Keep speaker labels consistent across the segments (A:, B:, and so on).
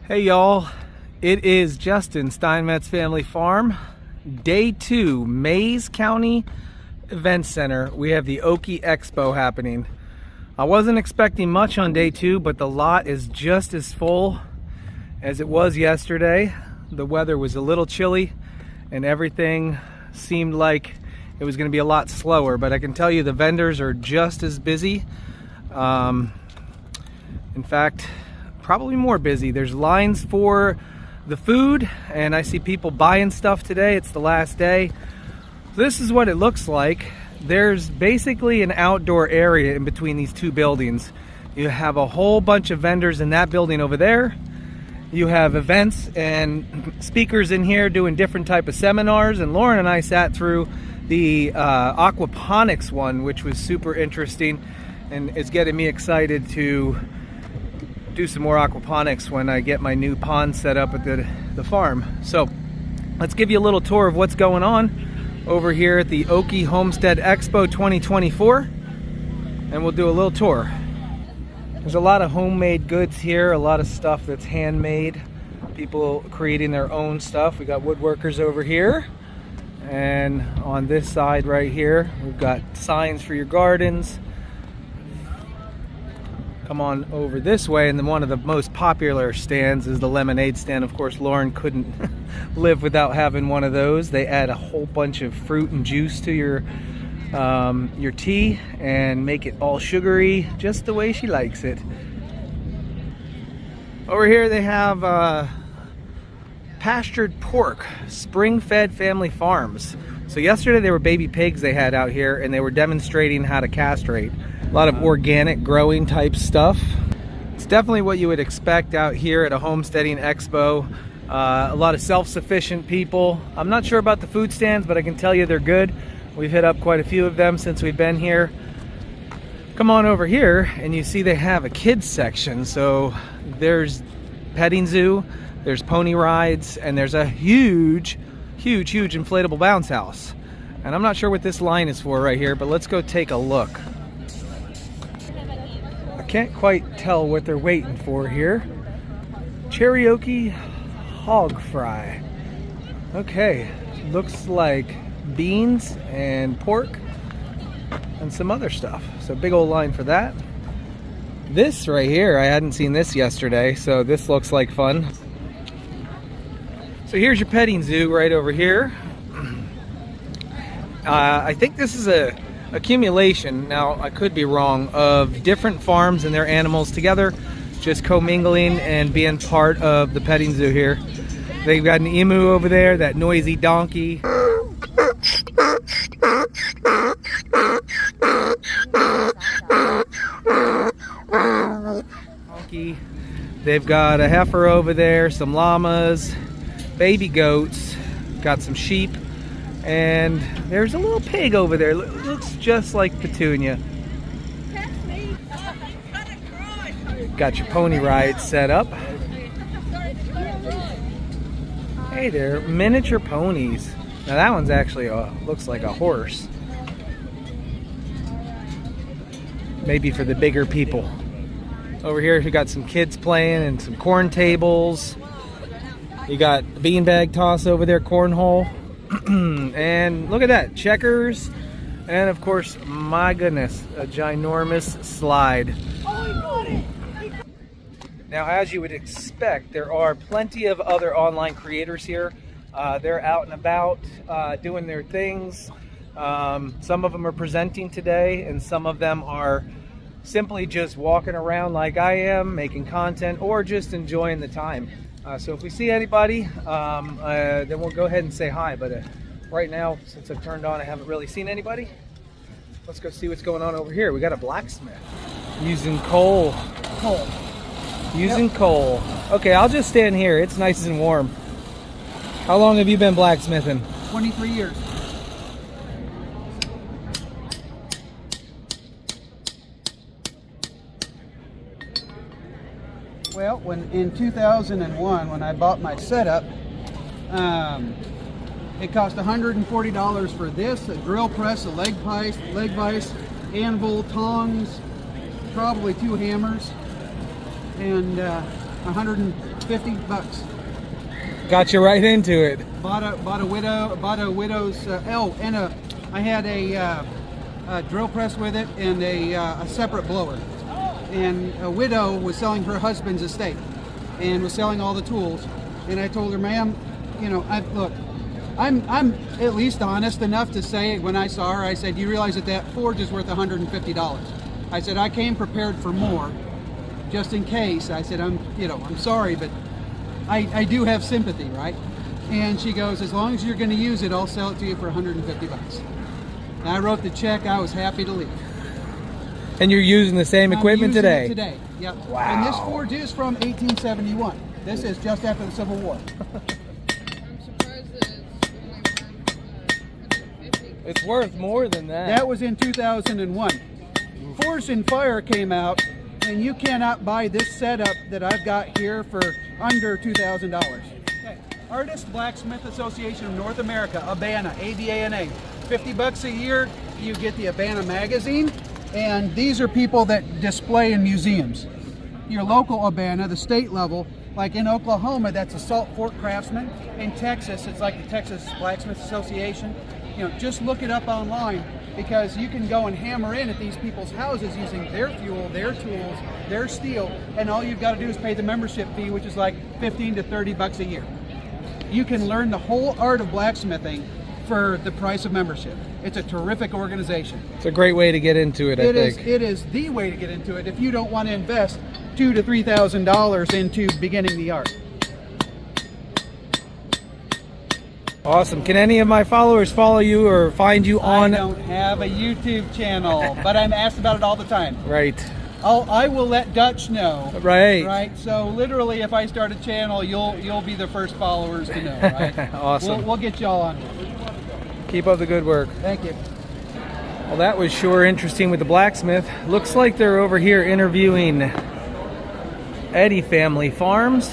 A: Hey y'all, it is Justin Steinmetz Family Farm, Day 2, Mays County Event Center. We have the Okie Expo happening. I wasn't expecting much on Day 2, but the lot is just as full as it was yesterday. The weather was a little chilly and everything seemed like it was going to be a lot slower, but I can tell you the vendors are just as busy. In fact, probably more busy. There's lines for the food and I see people buying stuff today. It's the last day. This is what it looks like. There's basically an outdoor area in between these two buildings. You have a whole bunch of vendors in that building over there. You have events and speakers in here doing different type of seminars, and Lauren and I sat through the aquaponics one, which was super interesting and it's getting me excited to do some more aquaponics when I get my new pond set up at the farm. So let's give you a little tour of what's going on over here at the Okie Homestead Expo 2024, and we'll do a little tour. There's a lot of homemade goods here, a lot of stuff that's handmade, people creating their own stuff. We got woodworkers over here, and on this side right here we've got signs for your gardens. Come on over this way, and then one of the most popular stands is the lemonade stand. Of course, Lauren couldn't live without having one of those. They add a whole bunch of fruit and juice to your tea and make it all sugary, just the way she likes it. Over here they have pastured pork, spring-fed family farms. So yesterday they were baby pigs they had out here, and they were demonstrating how to castrate. A lot of organic growing type stuff. It's definitely what you would expect out here at a homesteading expo. A lot of self-sufficient people. I'm not sure about the food stands, but I can tell you they're good. We've hit up quite a few of them since we've been here. Come on over here and you see they have a kids section. So there's petting zoo, there's pony rides, and there's a huge inflatable bounce house. And I'm not sure what this line is for right here, but let's go take a look. I can't quite tell what they're waiting for here. Cherokee hog fry. Okay, looks like beans and pork and some other stuff. So big old line for that. This right here, I hadn't seen this yesterday, so this looks like fun. So here's your petting zoo right over here. I think this is a accumulation, now I could be wrong, of different farms and their animals together, just commingling and being part of the petting zoo here. They've got an emu over there, that noisy donkey. They've got a heifer over there, some llamas, baby goats, got some sheep, and there's a little pig over there. Looks just like Petunia. Got your pony ride set up. Hey there, miniature ponies. Now that one's actually looks like a horse. Maybe for the bigger people. Over here you got some kids playing and some corn tables. You got beanbag toss over there, cornhole. And look at that, checkers. And of course, my goodness, a ginormous slide. Now, as you would expect, there are plenty of other online creators here. They're out and about doing their things. Some of them are presenting today, and some of them are simply just walking around like I am, making content, or just enjoying the time. So if we see anybody, then we'll go ahead and say hi. But right now, since I've turned on, I haven't really seen anybody. Let's go see what's going on over here. We got a blacksmith using coal. Using coal. Okay, I'll just stand here. It's nice and warm. How long have you been blacksmithing?
B: 23 years. Well, in 2001, when I bought my setup, it cost $140 for this, a drill press, a leg vise, anvil, tongs, probably 2 hammers, and $150 50 bucks.
A: Got you right into it.
B: Bought a widow's and I had a drill press with it and a separate blower. And a widow was selling her husband's estate and was selling all the tools. And I told her, ma'am, you know, I'm at least honest enough to say when I saw her, I said, you realize that forge is worth $150. I said, I came prepared for more, just in case. I said, I'm sorry, but I do have sympathy, right? And she goes, as long as you're going to use it, I'll sell it to you for 150 bucks. And I wrote the check. I was happy to leave.
A: And you're using the same equipment today?
B: Today, yep.
A: Wow.
B: And this forge is from 1871. This is just after the Civil War.
C: I'm surprised that it's only worth $150.
A: It's worth more than that.
B: That was in 2001. Forged in Fire came out, and you cannot buy this setup that I've got here for under $2,000. Okay. Artist Blacksmith Association of North America, Abana, A-B-A-N-A. 50 bucks a year, you get the Abana magazine, and these are people that display in museums. Your local Abana, the state level, like in Oklahoma, that's a Salt Fork Craftsman. In Texas, it's like the Texas Blacksmith Association. You know, just look it up online, because you can go and hammer in at these people's houses using their fuel, their tools, their steel, and all you've got to do is pay the membership fee, which is like 15 to 30 bucks a year. You can learn the whole art of blacksmithing for the price of membership. It's a terrific organization.
A: It's a great way to get into it, I think.
B: It is the way to get into it if you don't want to invest $2,000 to $3,000 into beginning the art.
A: Awesome. Can any of my followers follow you or find you on?
B: I don't have a YouTube channel, but I'm asked about it all the time.
A: Right.
B: I will let Dutch know.
A: Right.
B: Right. So literally, if I start a channel, you'll be the first followers to know. Right.
A: Awesome.
B: We'll get y'all on it.
A: Keep up the good work.
B: Thank you.
A: Well, that was sure interesting with the blacksmith. Looks like they're over here interviewing Eddie Family Farms.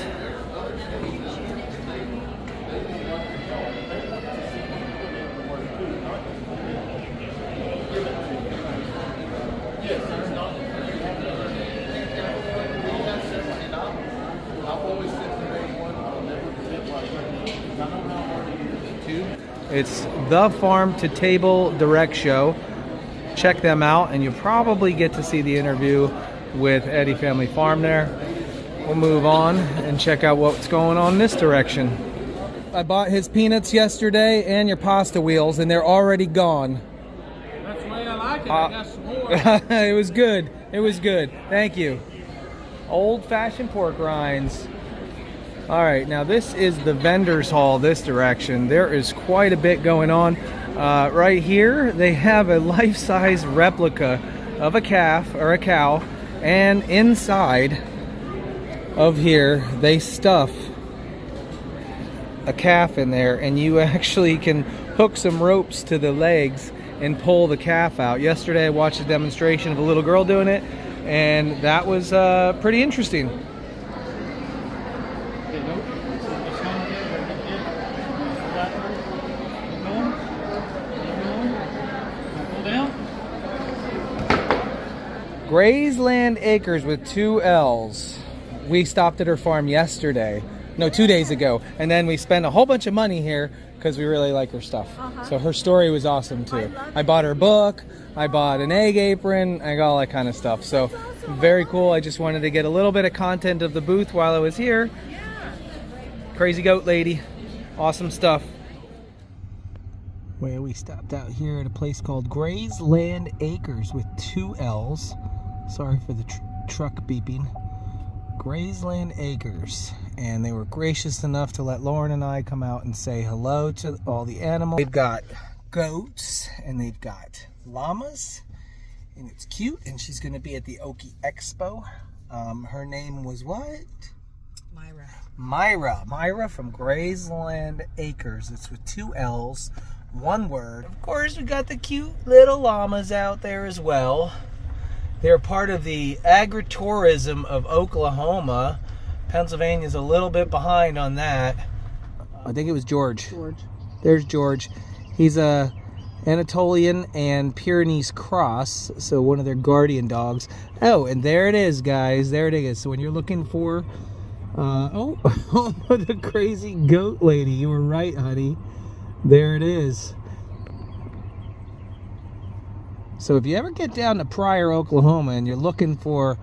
A: It's the Farm to Table Direct Show. Check them out, and you'll probably get to see the interview with Eddie Family Farm there. We'll move on and check out what's going on in this direction. I bought his peanuts yesterday and your pasta wheels, and they're already gone.
B: That's the way I like it. I got some more.
A: It was good. It was good. Thank you. Old-fashioned pork rinds. All right, now this is the vendors hall this direction. There is quite a bit going on. Right here, they have a life-size replica of a calf or a cow, and inside of here, they stuff a calf in there, and you actually can hook some ropes to the legs and pull the calf out. Yesterday, I watched a demonstration of a little girl doing it, and that was pretty interesting. Grazland Acres with 2 L's. We stopped at her farm yesterday. No, 2 days ago. And then we spent a whole bunch of money here because we really like her stuff. So her story was awesome too. I bought her book. I bought an egg apron. I got all that kind of stuff. So very cool. I just wanted to get a little bit of content of the booth while I was here. Crazy goat lady. Awesome stuff. Where we stopped out here at a place called Grazland Acres with 2 L's. Sorry for the truck beeping. Grazland Acres. And they were gracious enough to let Lauren and I come out and say hello to all the animals. They've got goats and they've got llamas. And it's cute. And she's going to be at the Okie Expo. Her name was what? Myra from Grazland Acres. It's with 2 L's. One word. Of course, we got the cute little llamas out there as well. They're part of the agritourism of Oklahoma. Pennsylvania's a little bit behind on that. I think it was George. There's George. He's a Anatolian and Pyrenees cross, so one of their guardian dogs. Oh, and there it is, guys. There it is. So when you're looking for Oh, the crazy goat lady. You were right, honey. There it is. So if you ever get down to Pryor, Oklahoma, and you're looking for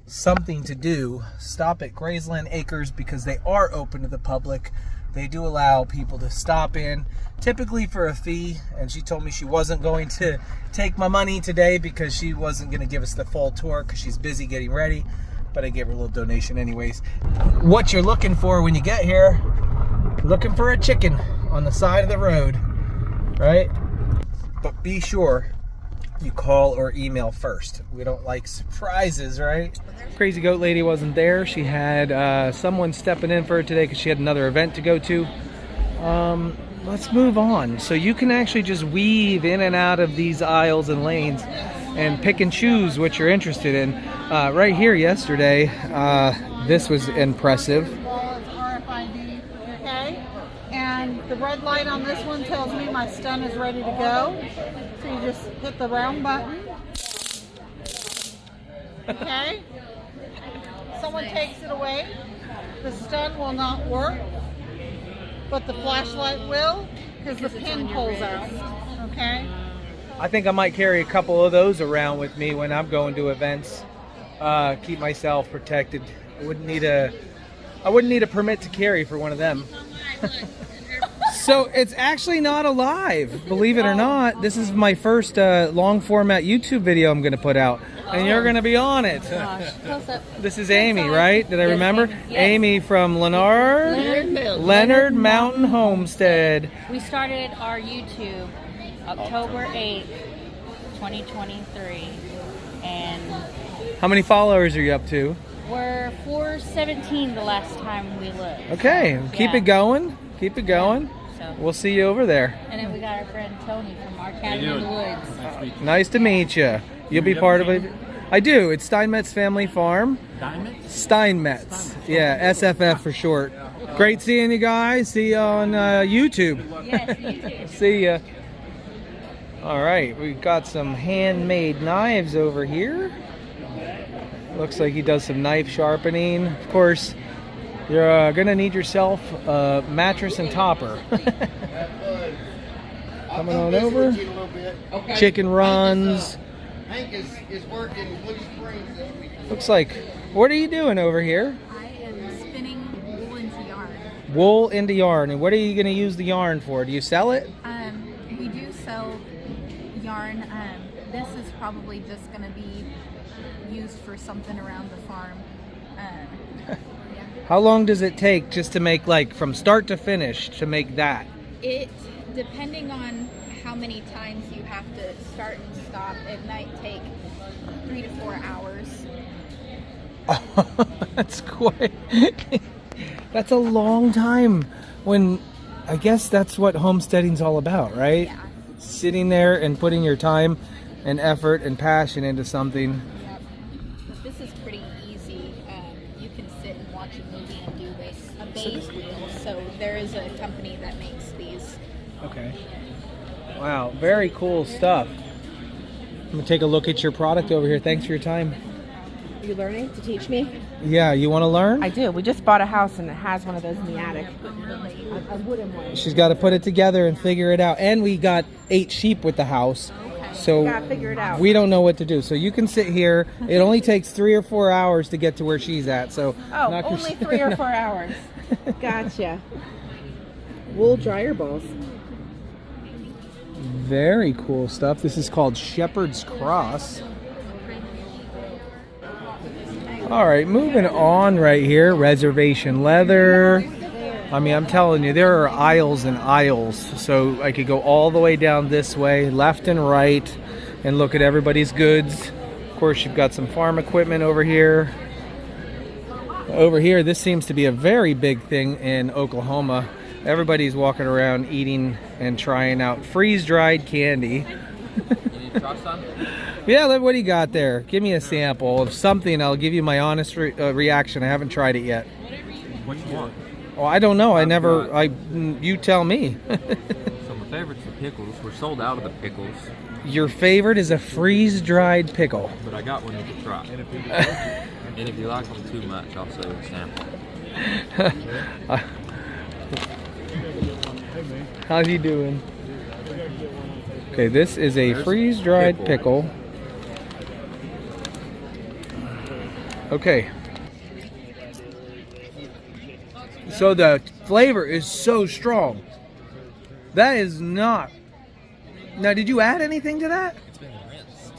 A: something to do, stop at Grazland Acres because they are open to the public. They do allow people to stop in, typically for a fee, and she told me she wasn't going to take my money today because she wasn't going to give us the full tour because she's busy getting ready, but I gave her a little donation anyways. What you're looking for when you get here, looking for a chicken on the side of the road, right? But be sure you call or email first. We don't like surprises, right? Crazy goat lady wasn't there. She had someone stepping in for her today because she had another event to go to. Let's move on. So you can actually just weave in and out of these aisles and lanes and pick and choose what you're interested in. Right here yesterday, this was impressive.
D: RFID, okay? And the red light on this one tells me my stun is ready to go. So you just hit the round button. Okay? Someone takes it away. The stun will not work, but the flashlight will because the pin pulls out. Okay?
A: I think I might carry a couple of those around with me when I'm going to events. Keep myself protected. I wouldn't need a permit to carry for one of them. So it's actually not alive, believe it or not. This is my first long format YouTube video I'm going to put out, and you're going to be on it. This is Amy, right? Did I remember?
E: Yes.
A: Amy from Leonard Mountain Homestead.
E: We started our YouTube October 8th, 2023, and
A: How many followers are you up to?
E: we're 417 the last time we looked.
A: Okay,
E: So,
A: keep
E: yeah.
A: it going. Keep it going.
E: So,
A: We'll see you over there.
E: and then we got our friend Tony from our cabin in the woods.
A: Nice to meet you. You'll be part of it. I do. It's Steinmetz Family Farm. Steinmetz. Yeah, SFF for short. Great seeing you guys. See you on YouTube.
E: Yes, you too.
A: See ya. All right, we've got some handmade knives over here. Looks like he does some knife sharpening. Of course, you're gonna need yourself a mattress and topper. Coming on over. Chicken runs.
F: Hank is working Blue Springs this week.
A: Looks like, what are you doing over here?
G: I am spinning wool into yarn.
A: Wool into yarn. And what are you going to use the yarn for? Do you sell it?
G: We do sell yarn. This is probably just going to be used for something around the farm. Yeah.
A: How long does it take just to make, like, from start to finish to make that?
G: It, depending on how many times you have to start and stop, it might take 3 to 4 hours.
A: Oh, that's quite... That's a long time when... I guess that's what homesteading's all about, right?
G: Yeah.
A: Sitting there and putting your time and effort and passion into something.
G: Yep. But this is pretty easy. You can sit and watch a movie and do this. A base wheel. So there is a company that makes these.
A: Okay. Wow, very cool stuff. I'm gonna take a look at your product over here. Thanks for your time.
H: You learning to teach me?
A: Yeah, you want to learn?
H: I do. We just bought a house and it has one of those in the attic. A wooden one.
A: She's got to put it together and figure it out. And we got 8 sheep with the house, so
H: Gotta figure it out.
A: we don't know what to do. So you can sit here. It only takes 3 or 4 hours to get to where she's at. So
H: Oh,
A: knock
H: only
A: yourself-
H: 3 or 4 hours. Gotcha. Wool dryer balls.
A: Very cool stuff. This is called Shepherd's Cross. All right, moving on right here. Reservation leather. I mean, I'm telling you, there are aisles and aisles. So I could go all the way down this way, left and right, and look at everybody's goods. Of course, you've got some farm equipment over here. Over here, this seems to be a very big thing in Oklahoma. Everybody's walking around eating and trying out freeze-dried candy. Yeah, what do you got there? Give me a sample of something. I'll give you my honest reaction. I haven't tried it yet.
I: What you want?
A: Oh, I don't know. You tell me.
I: So my favorite's the pickles. We're sold out of the pickles,
A: Your favorite is a freeze-dried pickle.
I: but I got one you can try. And if you like them too much, I'll sell you a sample.
A: How's he doing? Okay, this is a freeze-dried pickle. Okay. So the flavor is so strong. That is not... Now, did you add anything to that?
I: It's been rinsed.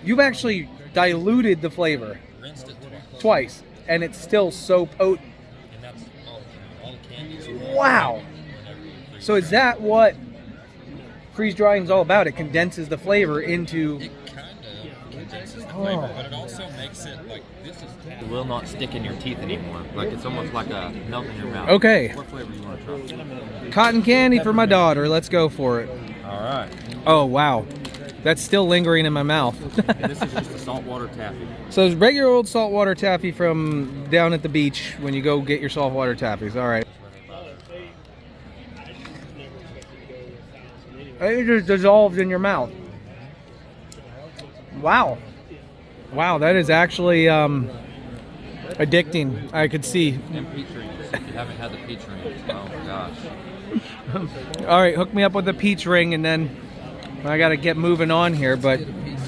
A: You've actually diluted the flavor.
I: Rinsed it
A: Twice. And it's still so potent.
I: And that's all the candies.
A: Wow. So is that what freeze drying is all about? It condenses the flavor into...
I: It kind of condenses the flavor, but it also makes it like this is. It will not stick in your teeth anymore. Like it's almost like a melt in your mouth.
A: Okay.
I: What flavor do you want to try?
A: Cotton candy for my daughter. Let's go for it.
I: All right.
A: Oh, wow. That's still lingering in my mouth.
I: And this is just a saltwater taffy.
A: So it's regular old saltwater taffy from down at the beach when you go get your saltwater taffies. All right. It just dissolves in your mouth. Wow. Wow, that is actually addicting. I could see.
I: And peach rings. If you haven't had the peach rings, oh my gosh.
A: All right, hook me up with a peach ring, and then I got to get moving on here. But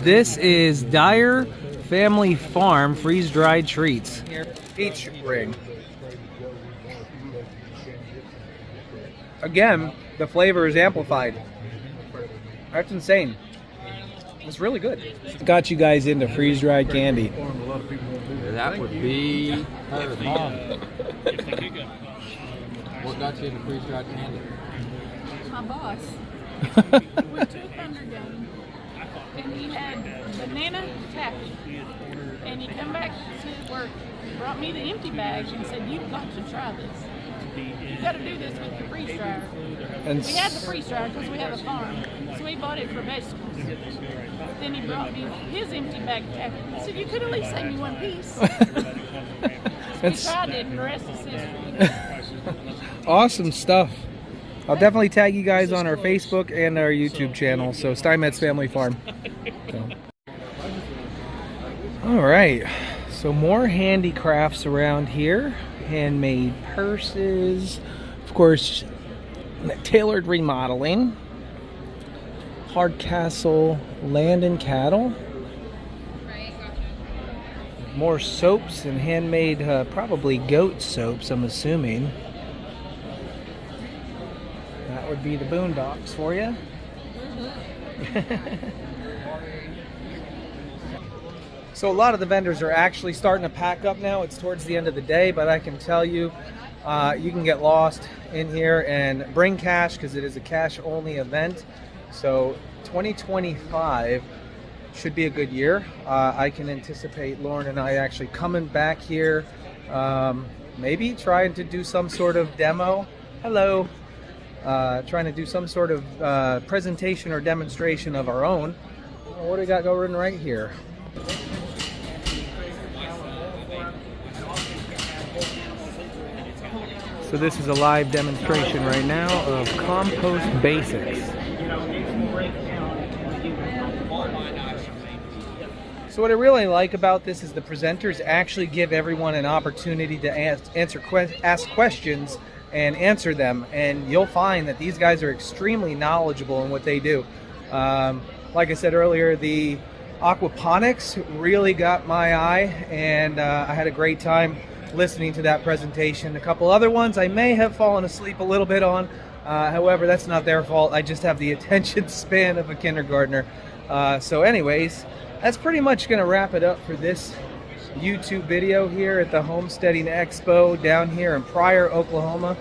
A: this is Dyer Family Farm freeze-dried treats. Peach ring. Again, the flavor is amplified. That's insane. It's really good. Got you guys into freeze-dried candy.
I: That would be perfect. What got you into freeze-dried candy?
C: My boss went to a Thunder game, and he had banana taffy. And he come back to work, brought me the empty bag, and said, "You've got to try this. You've got to do this with the freeze dryer."
A: And
C: we had the freeze dryer because we have a farm, so we bought it for vegetables. Then he brought me his empty bag of taffy. He said, "You could at least save me one piece." We tried it, and the rest is history.
A: Awesome stuff. I'll definitely tag you guys on our Facebook and our YouTube channel. So Steinmetz Family Farm. So. All right. So more handicrafts around here. Handmade purses. Of course, tailored remodeling. Hardcastle land and cattle. More soaps and handmade, probably goat soaps, I'm assuming. That would be the Boondocks for you. So a lot of the vendors are actually starting to pack up now. It's towards the end of the day, but I can tell you, you can get lost in here and bring cash because it is a cash-only event. So 2025 should be a good year. I can anticipate Lauren and I actually coming back here, maybe trying to do some sort of demo. Hello. Trying to do some sort of presentation or demonstration of our own. What do we got going right here? So this is a live demonstration right now of compost basics. So what I really like about this is the presenters actually give everyone an opportunity to ask questions and answer them, and you'll find that these guys are extremely knowledgeable in what they do. Like I said earlier, the aquaponics really got my eye, and I had a great time listening to that presentation. A couple other ones I may have fallen asleep a little bit on. However, that's not their fault. I just have the attention span of a kindergartner. So anyways, that's pretty much going to wrap it up for this YouTube video here at the Homesteading Expo down here in Pryor, Oklahoma.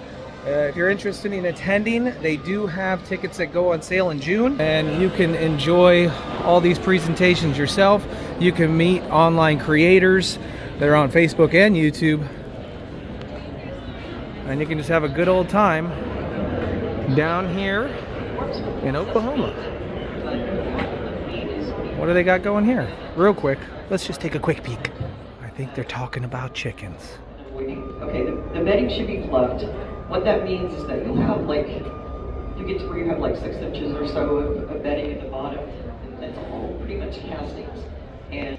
A: If you're interested in attending, they do have tickets that go on sale in June, and you can enjoy all these presentations yourself. You can meet online creators that are on Facebook and YouTube, and you can just have a good old time down here in Oklahoma. What do they got going here? Real quick, let's just take a quick peek. I think they're talking about chickens.
J: Okay, the bedding should be fluffed. What that means is that you'll have you get to where you have 6 inches or so of bedding at the bottom, and that's all pretty much castings. And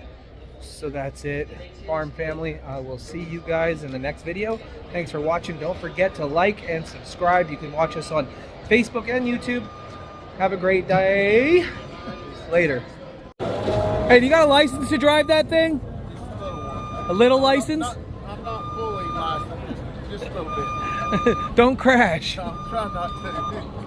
A: So that's it, farm family. I will see you guys in the next video. Thanks for watching. Don't forget to like and subscribe. You can watch us on Facebook and YouTube. Have a great day. Later. Hey, do you got a license to drive that thing? A little license?
F: I'm not fully licensed, just a little bit.
A: Don't crash.
F: I'm trying not to.